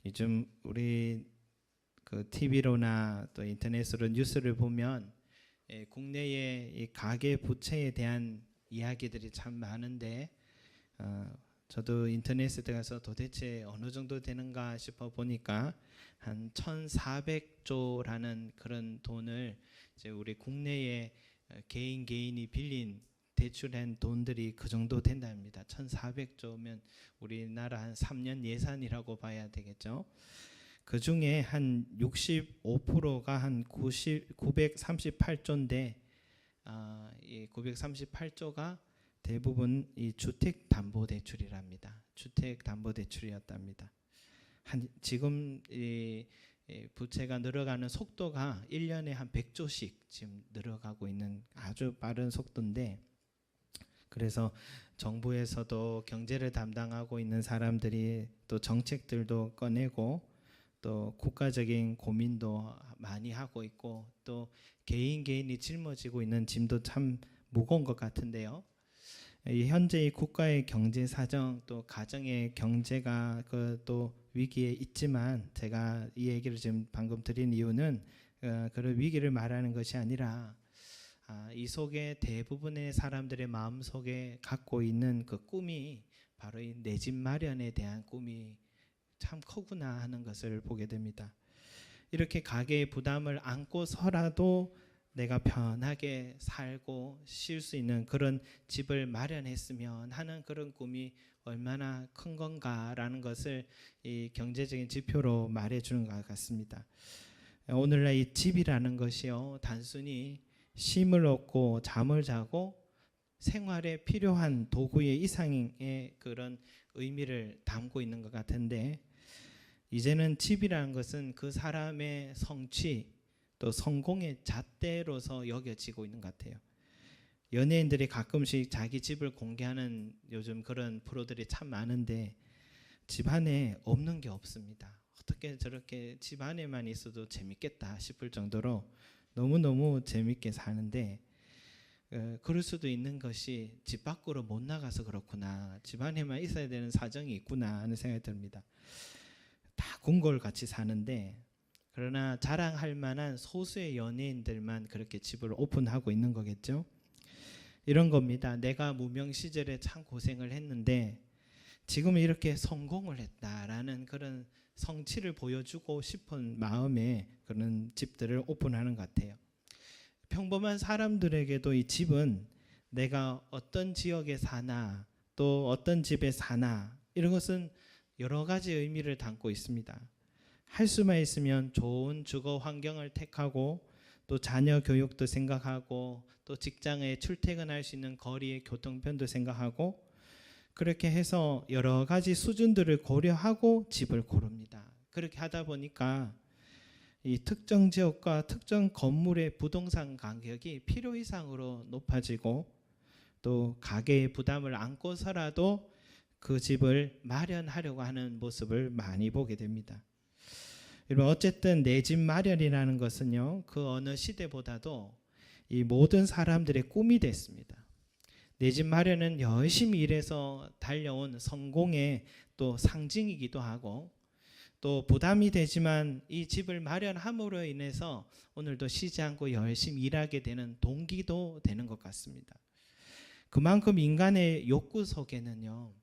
요즘 우리 그 TV로나 또 인터넷으로 뉴스를 보면 국내의 이 가계 부채에 대한 이야기들이 참 많은데 저도 인터넷에 들어가서 도대체 어느 정도 되는가 싶어 보니까 한 1,400조라는 그런 돈을 이제 우리 국내에 개인이 빌린 대출한 돈들이 그 정도 된답니다. 1,400조면 우리나라 한 3년 예산이라고 봐야 되겠죠. 그 중에 한 65%가 한 938조인데 이 938조가 대부분 이 주택담보대출이랍니다. 주택담보대출이었답니다. 지금 이 부채가 늘어가는 속도가 1년에 한 100조씩 지금 늘어가고 있는 아주 빠른 속도인데, 그래서 정부에서도 경제를 담당하고 있는 사람들이 또 정책들도 꺼내고 또 국가적인 고민도 많이 하고 있고 또 개인이 짊어지고 있는 짐도 참 무거운 것 같은데요. 현재 국가의 경제 사정 또 가정의 경제가 또 위기에 있지만, 제가 이 얘기를 지금 방금 드린 이유는 그런 위기를 말하는 것이 아니라 이 속에 대부분의 사람들의 마음 속에 갖고 있는 그 꿈이 바로 이 내 집 마련에 대한 꿈이 참 크구나 하는 것을 보게 됩니다. 이렇게 가계의 부담을 안고서라도 내가 편하게 살고 쉴 수 있는 그런 집을 마련했으면 하는 그런 꿈이 얼마나 큰 건가라는 것을 이 경제적인 지표로 말해주는 것 같습니다. 오늘날 이 집이라는 것이요, 단순히 쉼을 얻고 잠을 자고 생활에 필요한 도구의 이상의 그런 의미를 담고 있는 것 같은데, 이제는 집이라는 것은 그 사람의 성취 또 성공의 잣대로서 여겨지고 있는 것 같아요. 연예인들이 가끔씩 자기 집을 공개하는 요즘 그런 프로들이 참 많은데 집 안에 없는 게 없습니다. 어떻게 저렇게 집 안에만 있어도 재밌겠다 싶을 정도로 너무너무 재밌게 사는데, 그럴 수도 있는 것이 집 밖으로 못 나가서 그렇구나, 집 안에만 있어야 되는 사정이 있구나 하는 생각이 듭니다. 다 궁궐같이 사는데, 그러나 자랑할 만한 소수의 연예인들만 그렇게 집을 오픈하고 있는 거겠죠. 이런 겁니다. 내가 무명 시절에 참 고생을 했는데 지금 이렇게 성공을 했다라는 그런 성취를 보여주고 싶은 마음에 그런 집들을 오픈하는 것 같아요. 평범한 사람들에게도 이 집은 내가 어떤 지역에 사나 또 어떤 집에 사나 이런 것은 여러 가지 의미를 담고 있습니다. 할 수만 있으면 좋은 주거 환경을 택하고 또 자녀 교육도 생각하고 또 직장에 출퇴근할 수 있는 거리의 교통편도 생각하고, 그렇게 해서 여러 가지 수준들을 고려하고 집을 고릅니다. 그렇게 하다 보니까 이 특정 지역과 특정 건물의 부동산 가격이 필요 이상으로 높아지고 또 가계의 부담을 안고서라도 그 집을 마련하려고 하는 모습을 많이 보게 됩니다. 여러분, 어쨌든 내 집 마련이라는 것은요, 그 어느 시대보다도 이 모든 사람들의 꿈이 됐습니다. 내 집 마련은 열심히 일해서 달려온 성공의 또 상징이기도 하고 또 부담이 되지만 이 집을 마련함으로 인해서 오늘도 쉬지 않고 열심히 일하게 되는 동기도 되는 것 같습니다. 그만큼 인간의 욕구 속에는요,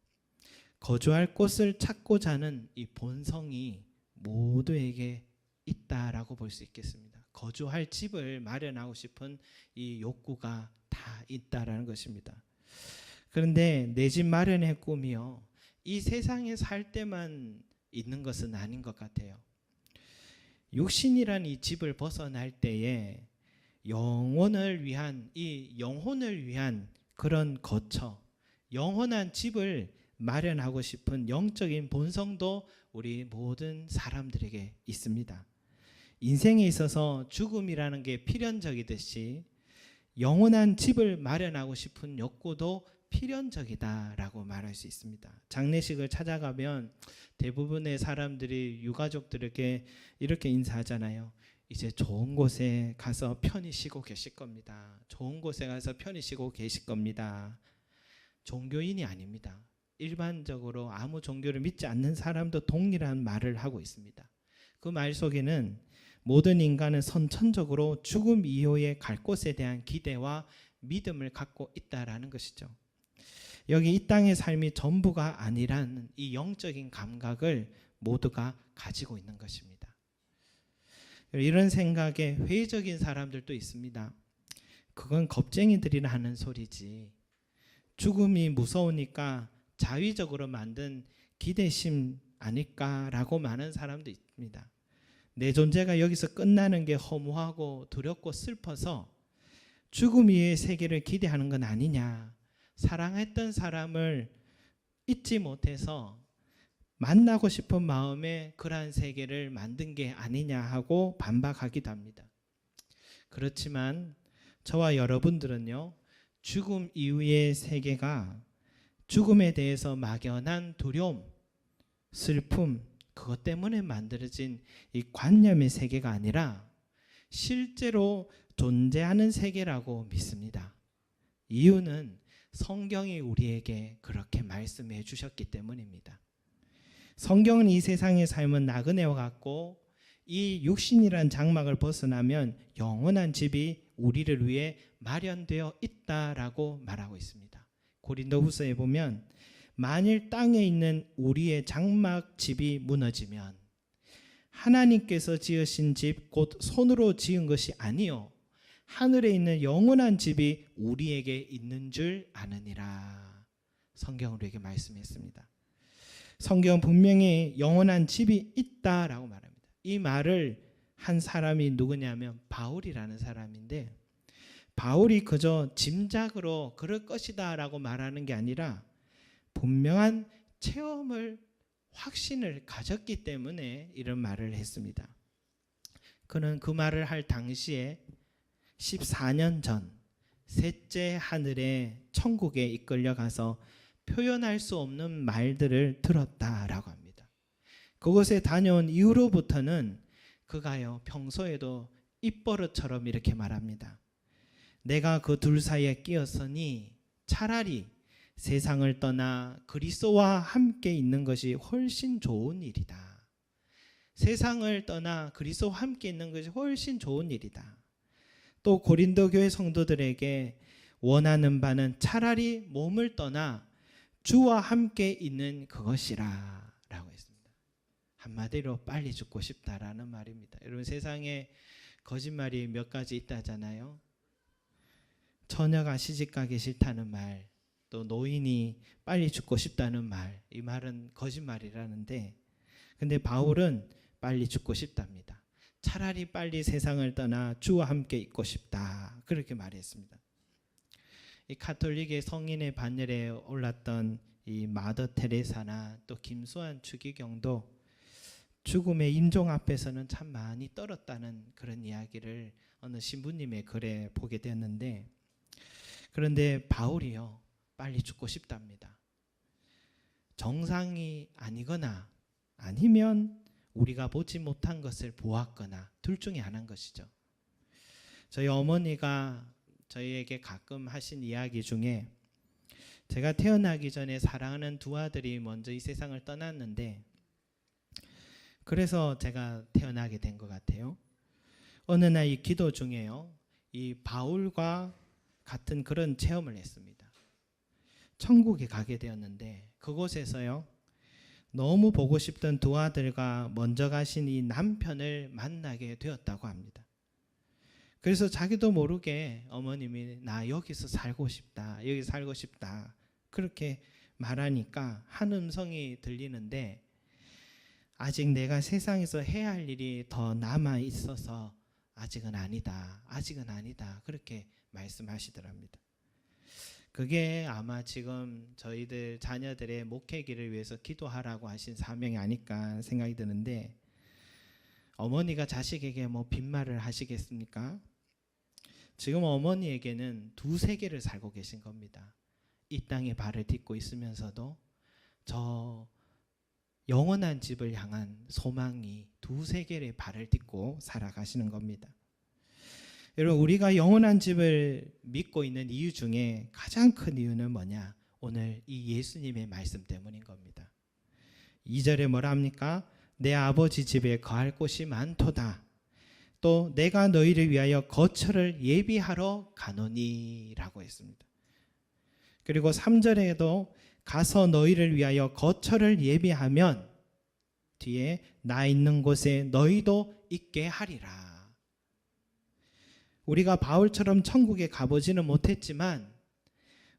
거주할 곳을 찾고자 하는 이 본성이 모두에게 있다라고 볼 수 있겠습니다. 거주할 집을 마련하고 싶은 이 욕구가 다 있다라는 것입니다. 그런데 내 집 마련의 꿈이요, 이 세상에 살 때만 있는 것은 아닌 것 같아요. 육신이란 이 집을 벗어날 때에 영혼을 위한 이 영혼을 위한 그런 거처, 영원한 집을 마련하고 싶은 영적인 본성도 우리 모든 사람들에게 있습니다. 인생에 있어서 죽음이라는 게 필연적이듯이 영원한 집을 마련하고 싶은 욕구도 필연적이다라고 말할 수 있습니다. 장례식을 찾아가면 대부분의 사람들이 유가족들에게 이렇게 인사하잖아요. 이제 좋은 곳에 가서 편히 쉬고 계실 겁니다. 좋은 곳에 가서 편히 쉬고 계실 겁니다. 종교인이 아닙니다. 일반적으로 아무 종교를 믿지 않는 사람도 동일한 말을 하고 있습니다. 그 말 속에는 모든 인간은 선천적으로 죽음 이후에 갈 곳에 대한 기대와 믿음을 갖고 있다라는 것이죠. 여기 이 땅의 삶이 전부가 아니라는 이 영적인 감각을 모두가 가지고 있는 것입니다. 이런 생각에 회의적인 사람들도 있습니다. 그건 겁쟁이들이 하는 소리지. 죽음이 무서우니까 자위적으로 만든 기대심 아닐까라고 많은 사람도 있습니다. 내 존재가 여기서 끝나는 게 허무하고 두렵고 슬퍼서 죽음 이후의 세계를 기대하는 건 아니냐. 사랑했던 사람을 잊지 못해서 만나고 싶은 마음에 그러한 세계를 만든 게 아니냐 하고 반박하기도 합니다. 그렇지만 저와 여러분들은요, 죽음 이후의 세계가 죽음에 대해서 막연한 두려움, 슬픔, 그것 때문에 만들어진 이 관념의 세계가 아니라 실제로 존재하는 세계라고 믿습니다. 이유는 성경이 우리에게 그렇게 말씀해 주셨기 때문입니다. 성경은 이 세상의 삶은 나그네와 같고 이 육신이란 장막을 벗어나면 영원한 집이 우리를 위해 마련되어 있다라고 말하고 있습니다. 고린도후서에 보면 만일 땅에 있는 우리의 장막 집이 무너지면 하나님께서 지으신 집 곧 손으로 지은 것이 아니요 하늘에 있는 영원한 집이 우리에게 있는 줄 아느니라. 성경은 우리에게 말씀했습니다. 성경은 분명히 영원한 집이 있다라고 말합니다. 이 말을 한 사람이 누구냐면 바울이라는 사람인데, 바울이 그저 짐작으로 그럴 것이다 라고 말하는 게 아니라 분명한 체험을, 확신을 가졌기 때문에 이런 말을 했습니다. 그는 그 말을 할 당시에 14년 전 셋째 하늘의 천국에 이끌려 가서 표현할 수 없는 말들을 들었다라고 합니다. 그곳에 다녀온 이후로부터는 그가요 평소에도 입버릇처럼 이렇게 말합니다. 내가 그 둘 사이에 끼었으니 차라리 세상을 떠나 그리스도와 함께 있는 것이 훨씬 좋은 일이다. 세상을 떠나 그리스도와 함께 있는 것이 훨씬 좋은 일이다. 또 고린도 교회 성도들에게 원하는 바는 차라리 몸을 떠나 주와 함께 있는 그것이라 라고 했습니다. 한마디로 빨리 죽고 싶다라는 말입니다. 여러분, 세상에 거짓말이 몇 가지 있다잖아요. 처녀가 시집가기 싫다는 말, 또 노인이 빨리 죽고 싶다는 말, 이 말은 거짓말이라는데, 근데 바울은 빨리 죽고 싶답니다. 차라리 빨리 세상을 떠나 주와 함께 있고 싶다, 그렇게 말했습니다. 이 가톨릭의 성인의 반열에 올랐던 이 마더 테레사나 또 김수환 추기경도 죽음의 임종 앞에서는 참 많이 떨었다는 그런 이야기를 어느 신부님의 글에 보게 되었는데, 그런데 바울이요 빨리 죽고 싶답니다. 정상이 아니거나 아니면 우리가 보지 못한 것을 보았거나 둘 중에 하나인 것이죠. 저희 어머니가 저희에게 가끔 하신 이야기 중에, 제가 태어나기 전에 사랑하는 두 아들이 먼저 이 세상을 떠났는데, 그래서 제가 태어나게 된 것 같아요. 어느 날 이 기도 중에요, 이 바울과 같은 그런 체험을 했습니다. 천국에 가게 되었는데 그곳에서요 너무 보고 싶던 두 아들과 먼저 가신 이 남편을 만나게 되었다고 합니다. 그래서 자기도 모르게 어머님이 나 여기서 살고 싶다, 여기 살고 싶다 그렇게 말하니까 한 음성이 들리는데, 아직 내가 세상에서 해야 할 일이 더 남아 있어서 아직은 아니다, 아직은 아니다 그렇게 말씀하시더랍니다. 그게 아마 지금 저희들 자녀들의 목회기를 위해서 기도하라고 하신 사명이 아닐까 생각이 드는데, 어머니가 자식에게 뭐 빈말을 하시겠습니까? 지금 어머니에게는 두 세계를 살고 계신 겁니다. 이 땅에 발을 딛고 있으면서도 저 영원한 집을 향한 소망이 두 세계의 발을 딛고 살아가시는 겁니다. 여러분, 우리가 영원한 집을 믿고 있는 이유 중에 가장 큰 이유는 뭐냐? 오늘 이 예수님의 말씀 때문인 겁니다. 2절에 뭐라 합니까? 내 아버지 집에 거할 곳이 많도다. 또 내가 너희를 위하여 거처를 예비하러 가노니 라고 했습니다. 그리고 3절에도 가서 너희를 위하여 거처를 예비하면 뒤에 나 있는 곳에 너희도 있게 하리라. 우리가 바울처럼 천국에 가보지는 못했지만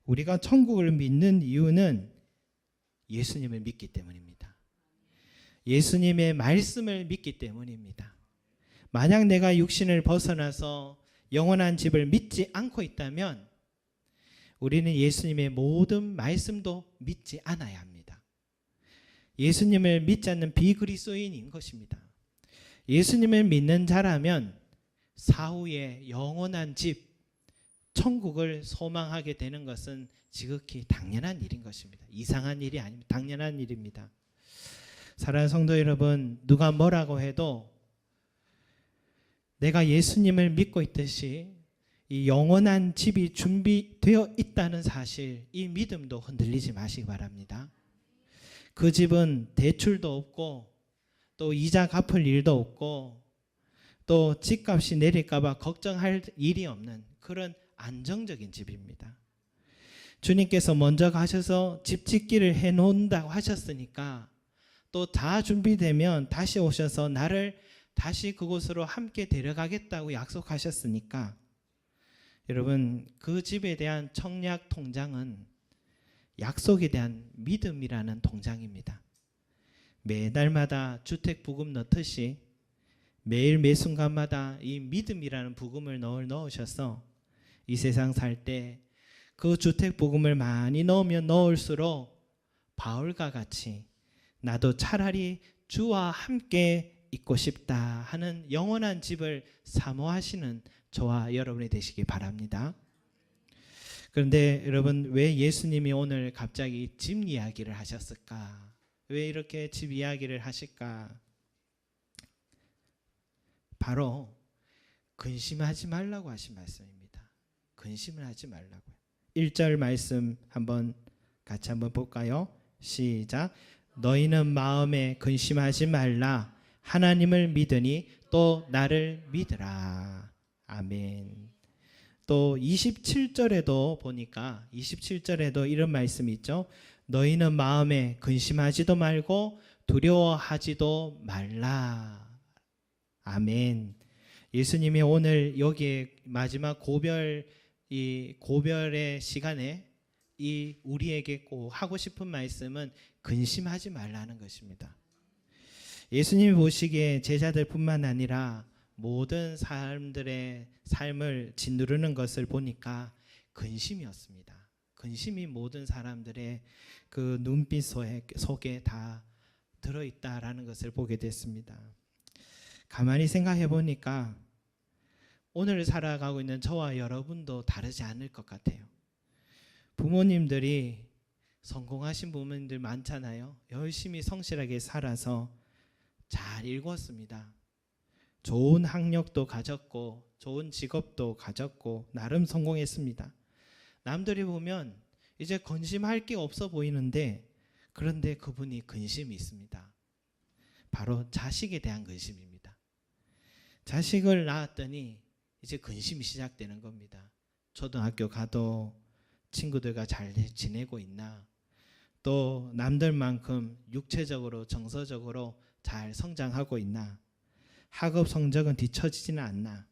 우리가 천국을 믿는 이유는 예수님을 믿기 때문입니다. 예수님의 말씀을 믿기 때문입니다. 만약 내가 육신을 벗어나서 영원한 집을 믿지 않고 있다면 우리는 예수님의 모든 말씀도 믿지 않아야 합니다. 예수님을 믿지 않는 비그리스도인인 것입니다. 예수님을 믿는 자라면 사후에 영원한 집, 천국을 소망하게 되는 것은 지극히 당연한 일인 것입니다. 이상한 일이 아닙니다. 당연한 일입니다. 사랑하는 성도 여러분, 누가 뭐라고 해도 내가 예수님을 믿고 있듯이 이 영원한 집이 준비되어 있다는 사실, 이 믿음도 흔들리지 마시기 바랍니다. 그 집은 대출도 없고 또 이자 갚을 일도 없고 또 집값이 내릴까 봐 걱정할 일이 없는 그런 안정적인 집입니다. 주님께서 먼저 가셔서 집 짓기를 해놓는다고 하셨으니까 또 다 준비되면 다시 오셔서 나를 다시 그곳으로 함께 데려가겠다고 약속하셨으니까 여러분, 그 집에 대한 청약 통장은 약속에 대한 믿음이라는 통장입니다. 매달마다 주택 부금 넣듯이 매일 매 순간마다 이 믿음이라는 부금을 넣으셔서 이 세상 살 때 그 주택 부금을 많이 넣으면 넣을수록 바울과 같이 나도 차라리 주와 함께 있고 싶다 하는 영원한 집을 사모하시는 저와 여러분이 되시기 바랍니다. 그런데 여러분, 왜 예수님이 오늘 갑자기 집 이야기를 하셨을까? 왜 이렇게 집 이야기를 하실까? 바로 근심하지 말라고 하신 말씀입니다. 근심을 하지 말라고요. 1절 말씀 같이 한번 볼까요? 시작. 너희는 마음에 근심하지 말라. 하나님을 믿으니 또 나를 믿으라. 아멘. 또 27절에도 보니까 27절에도 이런 말씀이 있죠. 너희는 마음에 근심하지도 말고 두려워하지도 말라. 아멘. 예수님이 오늘 여기에 마지막 이 고별의 시간에 이 우리에게 꼭 하고 싶은 말씀은 근심하지 말라는 것입니다. 예수님이 보시기에 제자들뿐만 아니라 모든 사람들의 삶을 짓누르는 것을 보니까 근심이었습니다. 근심이 모든 사람들의 그 눈빛 속에 다 들어있다라는 것을 보게 됐습니다. 가만히 생각해 보니까 오늘 살아가고 있는 저와 여러분도 다르지 않을 것 같아요. 부모님들이 성공하신 부모님들 많잖아요. 열심히 성실하게 살아서 잘 읽었습니다. 좋은 학력도 가졌고 좋은 직업도 가졌고 나름 성공했습니다. 남들이 보면 이제 근심할 게 없어 보이는데 그런데 그분이 근심이 있습니다. 바로 자식에 대한 근심입니다. 자식을 낳았더니 이제 근심이 시작되는 겁니다. 초등학교 가도 친구들과 잘 지내고 있나? 또 남들만큼 육체적으로 정서적으로 잘 성장하고 있나? 학업 성적은 뒤처지지는 않나?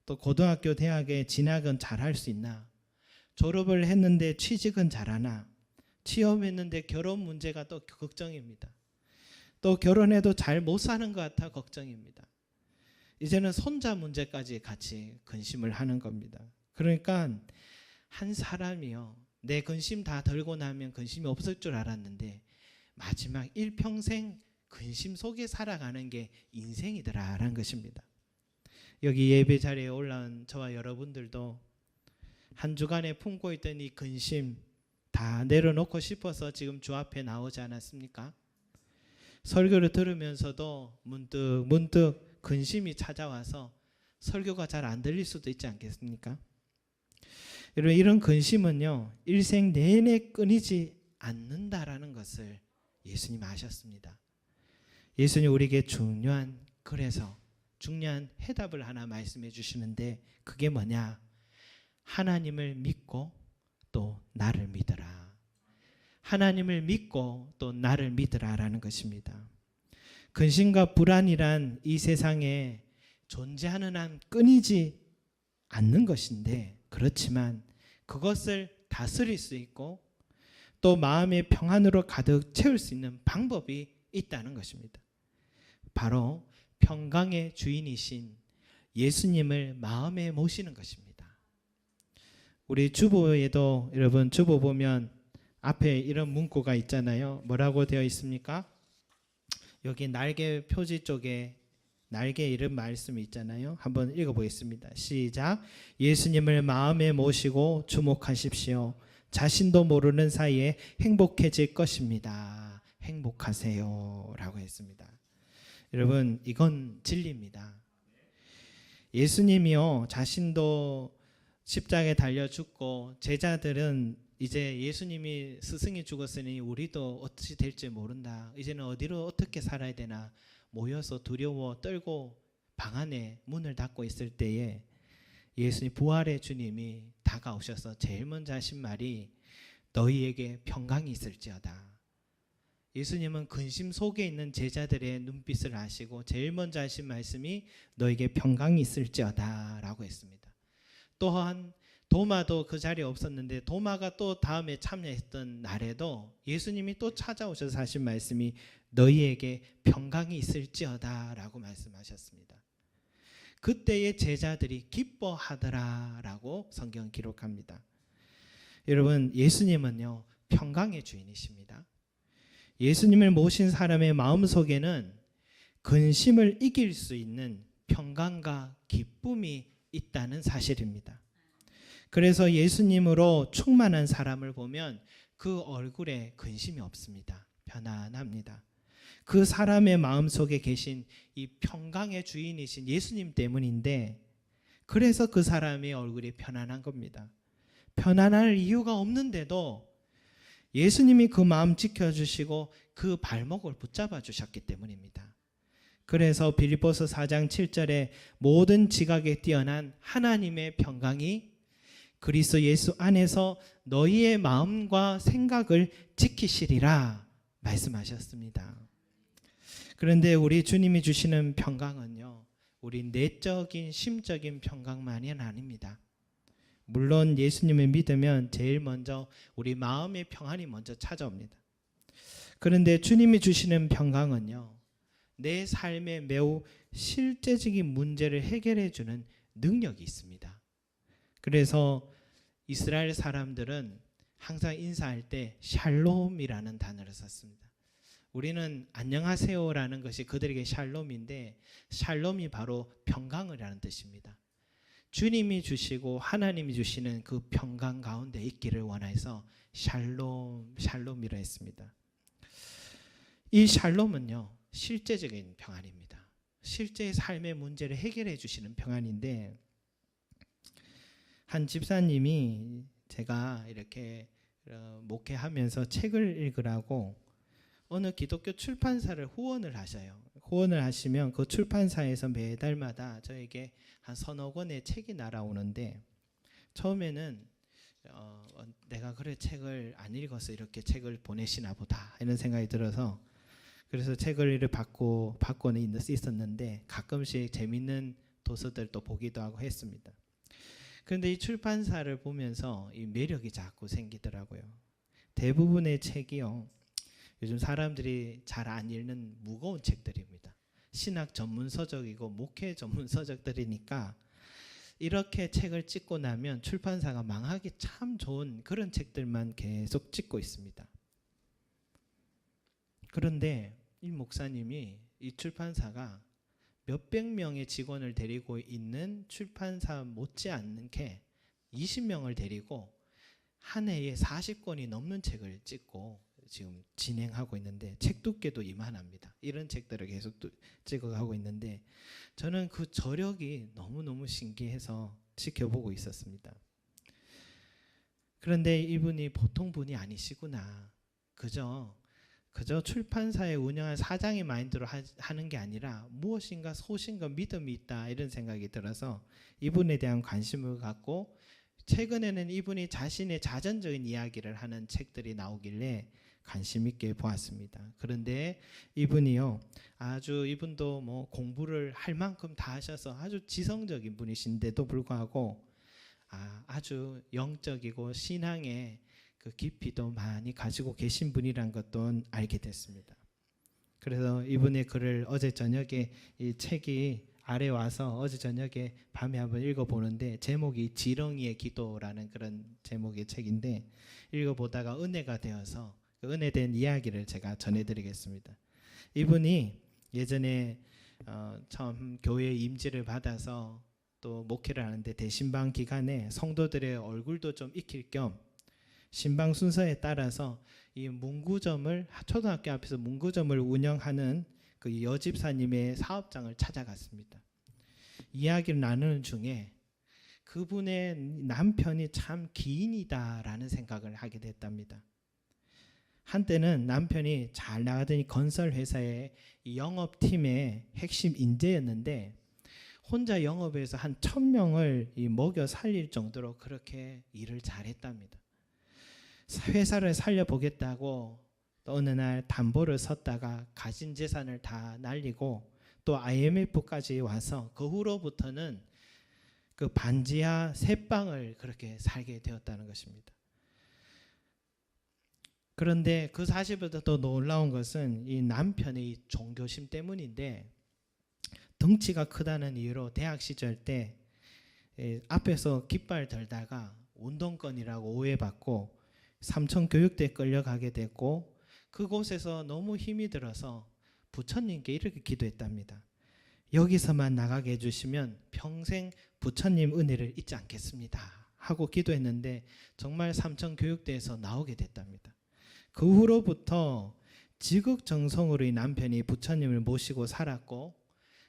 또 고등학교 대학에 진학은 잘할 수 있나? 졸업을 했는데 취직은 잘하나? 취업했는데 결혼 문제가 또 걱정입니다. 또 결혼해도 잘 못 사는 것 같아 걱정입니다. 이제는 손자 문제까지 같이 근심을 하는 겁니다. 그러니까 한 사람이요, 내 근심 다 덜고 나면 근심이 없을 줄 알았는데 마지막 일평생 근심 속에 살아가는 게 인생이더라라는 것입니다. 여기 예배 자리에 올라온 저와 여러분들도 한 주간에 품고 있던 이 근심 다 내려놓고 싶어서 지금 주 앞에 나오지 않았습니까? 설교를 들으면서도 문득 근심이 찾아와서 설교가 잘 안 들릴 수도 있지 않겠습니까? 여러분, 이런 근심은요, 일생 내내 끊이지 않는다라는 것을 예수님 아셨습니다. 예수님 우리에게 그래서 중요한 해답을 하나 말씀해 주시는데, 그게 뭐냐? 하나님을 믿고 또 나를 믿으라. 하나님을 믿고 또 나를 믿으라라는 것입니다. 근심과 불안이란 이 세상에 존재하는 한 끊이지 않는 것인데, 그렇지만 그것을 다스릴 수 있고 또 마음의 평안으로 가득 채울 수 있는 방법이 있다는 것입니다. 바로 평강의 주인이신 예수님을 마음에 모시는 것입니다. 우리 주보에도, 여러분 주보 보면 앞에 이런 문구가 있잖아요. 뭐라고 되어 있습니까? 여기 날개 표지 쪽에 날개 이름 말씀이 있잖아요. 한번 읽어보겠습니다. 시작. 예수님을 마음에 모시고 주목하십시오. 자신도 모르는 사이에 행복해질 것입니다. 행복하세요 라고 했습니다. 여러분, 이건 진리입니다. 예수님이요, 자신도 십자가에 달려 죽고 제자들은 이제 예수님이 스승이 죽었으니 우리도 어찌 될지 모른다. 이제는 어디로 어떻게 살아야 되나 모여서 두려워 떨고 방 안에 문을 닫고 있을 때에 예수님, 부활의 주님이 다가오셔서 제일 먼저 하신 말이 너희에게 평강이 있을지어다. 예수님은 근심 속에 있는 제자들의 눈빛을 아시고 제일 먼저 하신 말씀이 너에게 평강이 있을지어다 라고 했습니다. 또한 도마도 그 자리에 없었는데 도마가 또 다음에 참여했던 날에도 예수님이 또 찾아오셔서 하신 말씀이 너희에게 평강이 있을지어다 라고 말씀하셨습니다. 그때의 제자들이 기뻐하더라 라고 성경 기록합니다. 여러분, 예수님은요, 평강의 주인이십니다. 예수님을 모신 사람의 마음속에는 근심을 이길 수 있는 평강과 기쁨이 있다는 사실입니다. 그래서 예수님으로 충만한 사람을 보면 그 얼굴에 근심이 없습니다. 편안합니다. 그 사람의 마음속에 계신 이 평강의 주인이신 예수님 때문인데, 그래서 그 사람의 얼굴이 편안한 겁니다. 편안할 이유가 없는데도 예수님이 그 마음 지켜주시고 그 발목을 붙잡아 주셨기 때문입니다. 그래서 빌립보서 4장 7절에 모든 지각에 뛰어난 하나님의 평강이 그리스도 예수 안에서 너희의 마음과 생각을 지키시리라 말씀하셨습니다. 그런데 우리 주님이 주시는 평강은요, 우리 내적인 심적인 평강만이 아닙니다. 물론 예수님을 믿으면 제일 먼저 우리 마음의 평안이 먼저 찾아옵니다. 그런데 주님이 주시는 평강은요, 내 삶의 매우 실제적인 문제를 해결해 주는 능력이 있습니다. 그래서 이스라엘 사람들은 항상 인사할 때 샬롬이라는 단어를 썼습니다. 우리는 안녕하세요라는 것이 그들에게 샬롬인데, 샬롬이 바로 평강이라는 뜻입니다. 주님이 주시고 하나님이 주시는 그 평강 가운데 있기를 원해서 샬롬이라 했습니다. 이 샬롬은요, 실제적인 평안입니다. 실제 삶의 문제를 해결해 주시는 평안인데, 한 집사님이 제가 이렇게 목회하면서 책을 읽으라고 어느 기독교 출판사를 후원을 하셔요. 후원을 하시면 그 출판사에서 매달마다 저에게 한 서너 권의 책이 날아오는데, 처음에는 내가 그래 책을 안 읽어서 이렇게 책을 보내시나 보다 이런 생각이 들어서, 그래서 책을 받고는 있었는데 가끔씩 재밌는 도서들도 보기도 하고 했습니다. 그런데 이 출판사를 보면서 이 매력이 자꾸 생기더라고요. 대부분의 책이요, 요즘 사람들이 잘 안 읽는 무거운 책들입니다. 신학 전문 서적이고 목회 전문 서적들이니까 이렇게 책을 찍고 나면 출판사가 망하기 참 좋은 그런 책들만 계속 찍고 있습니다. 그런데 이 목사님이 이 출판사가 몇백 명의 직원을 데리고 있는 출판사 못지않게 20명을 데리고 한 해에 40권이 넘는 책을 찍고 지금 진행하고 있는데, 책 두께도 이만합니다. 이런 책들을 계속 찍어가고 있는데, 저는 그 저력이 너무너무 신기해서 지켜보고 있었습니다. 그런데 이분이 보통 분이 아니시구나. 그저 출판사에 운영한 사장의 마인드로 하는 게 아니라 무엇인가 소신과 믿음이 있다, 이런 생각이 들어서 이분에 대한 관심을 갖고, 최근에는 이분이 자신의 자전적인 이야기를 하는 책들이 나오길래 관심 있게 보았습니다. 그런데 이분이요, 이분도 뭐 공부를 할 만큼 다 하셔서 아주 지성적인 분이신데도 불구하고 아주 영적이고 신앙의 그 깊이도 많이 가지고 계신 분이란 것도 알게 됐습니다. 그래서 이분의 글을 어제 저녁에, 이 책이 아래 와서 어제 저녁에 밤에 한번 읽어보는데, 제목이 지렁이의 기도라는 그런 제목의 책인데, 읽어보다가 은혜가 되어서 그 은혜된 이야기를 제가 전해드리겠습니다. 이분이 예전에 처음 교회 임지를 받아서 또 목회를 하는데, 대신방 기간에 성도들의 얼굴도 좀 익힐 겸 신방 순서에 따라서 이 문구점을, 초등학교 앞에서 문구점을 운영하는 그 여집사님의 사업장을 찾아갔습니다. 이야기를 나누는 중에 그분의 남편이 참 기인이다라는 생각을 하게 됐답니다. 한때는 남편이 잘 나가던 건설 회사의 영업팀의 핵심 인재였는데, 혼자 영업에서 한 1000명을 먹여 살릴 정도로 그렇게 일을 잘했답니다. 회사를 살려보겠다고 또 어느 날 담보를 섰다가 가진 재산을 다 날리고 또 IMF까지 와서 그 후로부터는 그 반지하 새방을 그렇게 살게 되었다는 것입니다. 그런데 그 사실보다 더 놀라운 것은 이 남편의 종교심 때문인데, 덩치가 크다는 이유로 대학 시절 때 앞에서 깃발 들다가 운동권이라고 오해받고 삼천 교육대에 끌려가게 됐고, 그곳에서 너무 힘이 들어서 부처님께 이렇게 기도했답니다. 여기서만 나가게 해주시면 평생 부처님 은혜를 잊지 않겠습니다 하고 기도했는데, 정말 삼천 교육대에서 나오게 됐답니다. 그 후로부터 지극정성으로 이 남편이 부처님을 모시고 살았고,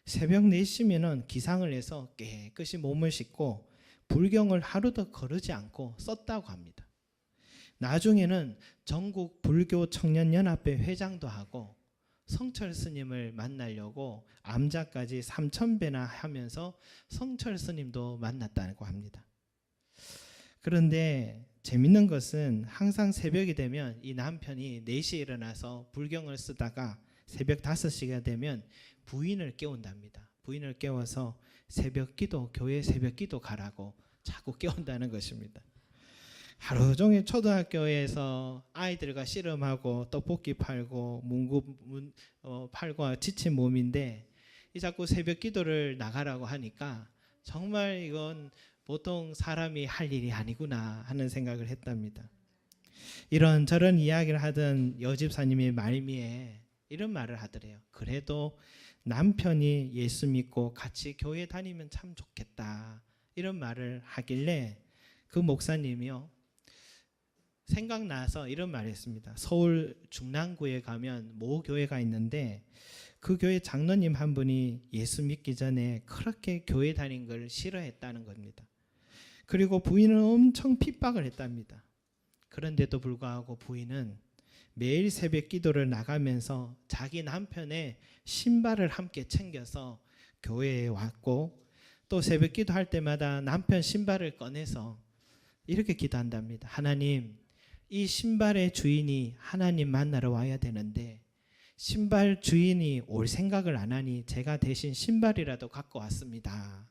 새벽 4시면은 기상을 해서 깨끗이 몸을 씻고 불경을 하루도 거르지 않고 썼다고 합니다. 나중에는 전국 불교 청년연합회 회장도 하고 성철 스님을 만나려고 암자까지 3000배나 하면서 성철 스님도 만났다고 합니다. 그런데 재밌는 것은 항상 새벽이 되면 이 남편이 4시에 일어나서 불경을 쓰다가 새벽 5시가 되면 부인을 깨운답니다. 부인을 깨워서 새벽 기도, 교회 새벽 기도 가라고 자꾸 깨운다는 것입니다. 하루 종일 초등학교에서 아이들과 씨름하고 떡볶이 팔고 문구 팔고 지친 몸인데, 이 자꾸 새벽 기도를 나가라고 하니까 정말 이건 보통 사람이 할 일이 아니구나 하는 생각을 했답니다. 이런저런 이야기를 하던 여집사님의 말미에 이런 말을 하더래요. 그래도 남편이 예수 믿고 같이 교회 다니면 참 좋겠다, 이런 말을 하길래 그 목사님이요, 생각나서 이런 말을 했습니다. 서울 중랑구에 가면 모 교회가 있는데, 그 교회 장로님 한 분이 예수 믿기 전에 그렇게 교회 다닌 걸 싫어했다는 겁니다. 그리고 부인은 엄청 핍박을 했답니다. 그런데도 불구하고 부인은 매일 새벽 기도를 나가면서 자기 남편의 신발을 함께 챙겨서 교회에 왔고, 또 새벽 기도할 때마다 남편 신발을 꺼내서 이렇게 기도한답니다. 하나님, 이 신발의 주인이 하나님 만나러 와야 되는데 신발 주인이 올 생각을 안 하니 제가 대신 신발이라도 갖고 왔습니다.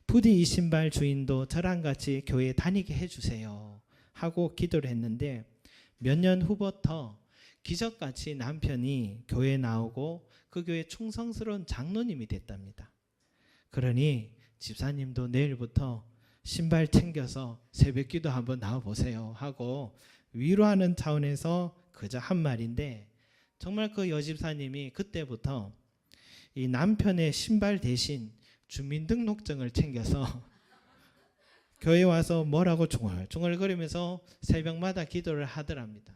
부디 이 신발 주인도 저랑 같이 교회 다니게 해주세요 하고 기도를 했는데, 몇 년 후부터 기적같이 남편이 교회에 나오고 그 교회 충성스러운 장로님이 됐답니다. 그러니 집사님도 내일부터 신발 챙겨서 새벽 기도 한번 나와보세요 하고 위로하는 차원에서 그저 한 말인데, 정말 그 여집사님이 그때부터 이 남편의 신발 대신 주민등록증을 챙겨서 교회 와서 뭐라고 중얼중얼거리면서 새벽마다 기도를 하더랍니다.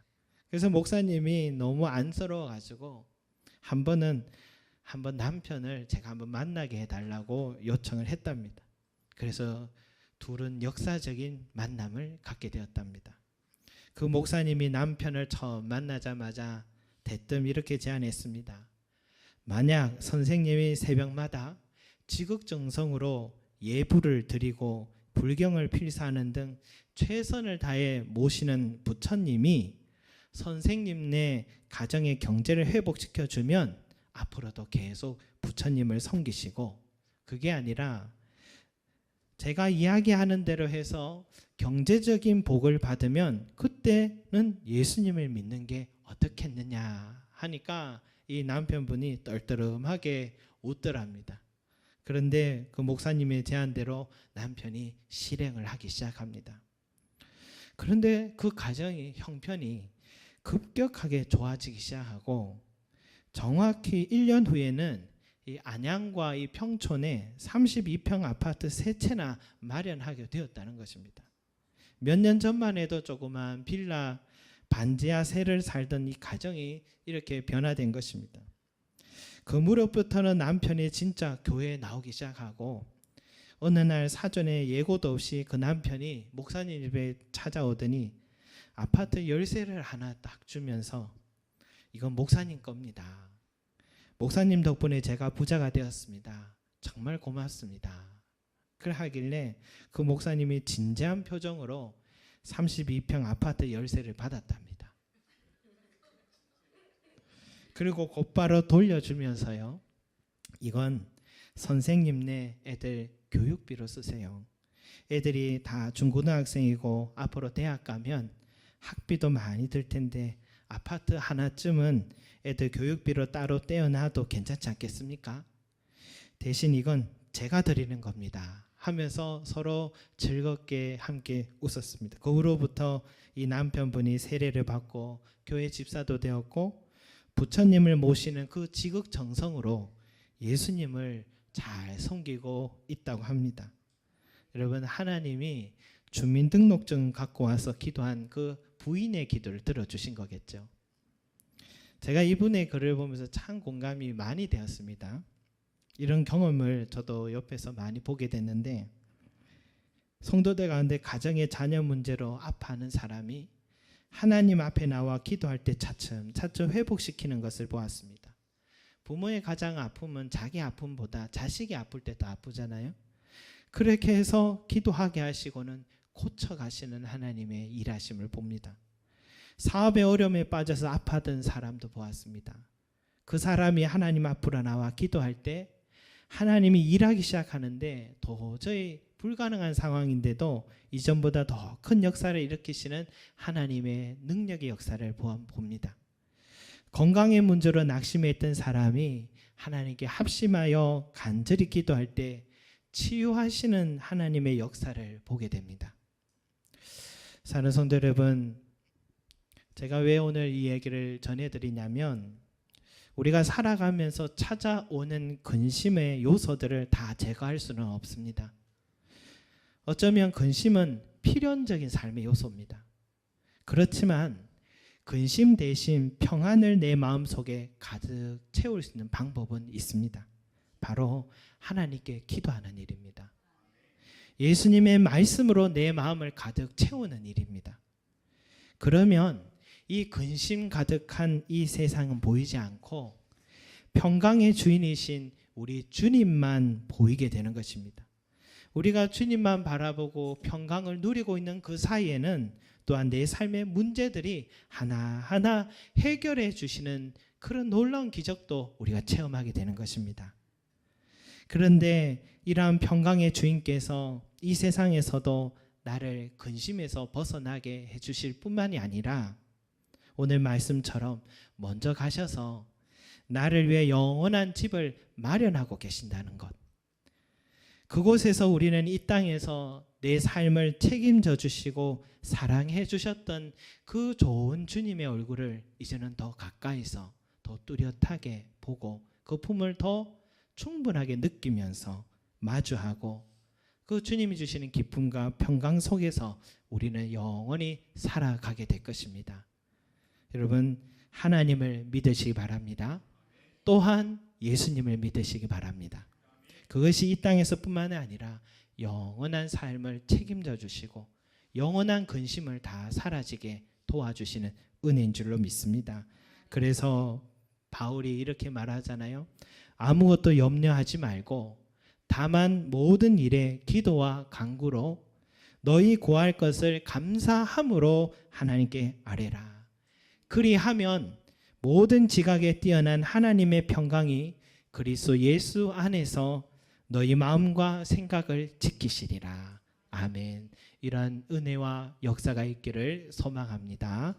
그래서 목사님이 너무 안쓰러워가지고 한번 남편을 제가 한번 만나게 해달라고 요청을 했답니다. 그래서 둘은 역사적인 만남을 갖게 되었답니다. 그 목사님이 남편을 처음 만나자마자 대뜸 이렇게 제안했습니다. 만약 선생님이 새벽마다 지극정성으로 예불을 드리고 불경을 필사하는 등 최선을 다해 모시는 부처님이 선생님네 가정의 경제를 회복시켜 주면 앞으로도 계속 부처님을 섬기시고, 그게 아니라 제가 이야기하는 대로 해서 경제적인 복을 받으면 그때는 예수님을 믿는 게 어떻겠느냐 하니까 이 남편분이 떨떠름하게 웃더랍니다. 그런데 그 목사님의 제안대로 남편이 실행을 하기 시작합니다. 그런데 그 가정의 형편이 급격하게 좋아지기 시작하고, 정확히 1년 후에는 이 안양과 이 평촌에 32평 아파트 3채나 마련하게 되었다는 것입니다. 몇 년 전만 해도 조그만 빌라 반지하 세를 살던 이 가정이 이렇게 변화된 것입니다. 그 무렵부터는 남편이 진짜 교회에 나오기 시작하고, 어느 날 사전에 예고도 없이 그 남편이 목사님 집에 찾아오더니 아파트 열쇠를 하나 딱 주면서 이건 목사님 겁니다. 목사님 덕분에 제가 부자가 되었습니다. 정말 고맙습니다. 그걸 하길래 그 목사님이 진지한 표정으로 32평 아파트 열쇠를 받았답니다. 그리고 곧바로 돌려주면서요, 이건 선생님네 애들 교육비로 쓰세요. 애들이 다 중고등학생이고 앞으로 대학 가면 학비도 많이 들 텐데 아파트 하나쯤은 애들 교육비로 따로 떼어놔도 괜찮지 않겠습니까? 대신 이건 제가 드리는 겁니다 하면서 서로 즐겁게 함께 웃었습니다. 그 후로부터 이 남편분이 세례를 받고 교회 집사도 되었고, 부처님을 모시는 그 지극정성으로 예수님을 잘 섬기고 있다고 합니다. 여러분, 하나님이 주민등록증 갖고 와서 기도한 그 부인의 기도를 들어주신 거겠죠. 제가 이분의 글을 보면서 참 공감이 많이 되었습니다. 이런 경험을 저도 옆에서 많이 보게 됐는데, 성도들 가운데 가정의 자녀 문제로 아파하는 사람이 하나님 앞에 나와 기도할 때 차츰 회복시키는 것을 보았습니다. 부모의 가장 아픔은 자기 아픔보다 자식이 아플 때 더 아프잖아요. 그렇게 해서 기도하게 하시고는 고쳐가시는 하나님의 일하심을 봅니다. 사업의 어려움에 빠져서 아파하던 사람도 보았습니다. 그 사람이 하나님 앞으로 나와 기도할 때 하나님이 일하기 시작하는데, 도저히 불가능한 상황인데도 이전보다 더 큰 역사를 일으키시는 하나님의 능력의 역사를 봅니다. 건강의 문제로 낙심해 있던 사람이 하나님께 합심하여 간절히 기도할 때 치유하시는 하나님의 역사를 보게 됩니다. 사랑하는 성도 여러분, 제가 왜 오늘 이 얘기를 전해드리냐면, 우리가 살아가면서 찾아오는 근심의 요소들을 다 제거할 수는 없습니다. 어쩌면 근심은 필연적인 삶의 요소입니다. 그렇지만 근심 대신 평안을 내 마음속에 가득 채울 수 있는 방법은 있습니다. 바로 하나님께 기도하는 일입니다. 예수님의 말씀으로 내 마음을 가득 채우는 일입니다. 그러면 이 근심 가득한 이 세상은 보이지 않고 평강의 주인이신 우리 주님만 보이게 되는 것입니다. 우리가 주님만 바라보고 평강을 누리고 있는 그 사이에는 또한 내 삶의 문제들이 하나하나 해결해 주시는 그런 놀라운 기적도 우리가 체험하게 되는 것입니다. 그런데 이러한 평강의 주인께서 이 세상에서도 나를 근심에서 벗어나게 해주실 뿐만이 아니라 오늘 말씀처럼 먼저 가셔서 나를 위해 영원한 집을 마련하고 계신다는 것, 그곳에서 우리는 이 땅에서 내 삶을 책임져 주시고 사랑해 주셨던 그 좋은 주님의 얼굴을 이제는 더 가까이서 더 뚜렷하게 보고 그 품을 더 충분하게 느끼면서 마주하고 그 주님이 주시는 기쁨과 평강 속에서 우리는 영원히 살아가게 될 것입니다. 여러분, 하나님을 믿으시기 바랍니다. 또한 예수님을 믿으시기 바랍니다. 그것이 이 땅에서 뿐만 아니라 영원한 삶을 책임져 주시고 영원한 근심을 다 사라지게 도와주시는 은혜인 줄로 믿습니다. 그래서 바울이 이렇게 말하잖아요. 아무것도 염려하지 말고 다만 모든 일에 기도와 간구로 너희 구할 것을 감사함으로 하나님께 아뢰라. 그리하면 모든 지각에 뛰어난 하나님의 평강이 그리스도 예수 안에서 너희 마음과 생각을 지키시리라. 아멘. 이러한 은혜와 역사가 있기를 소망합니다.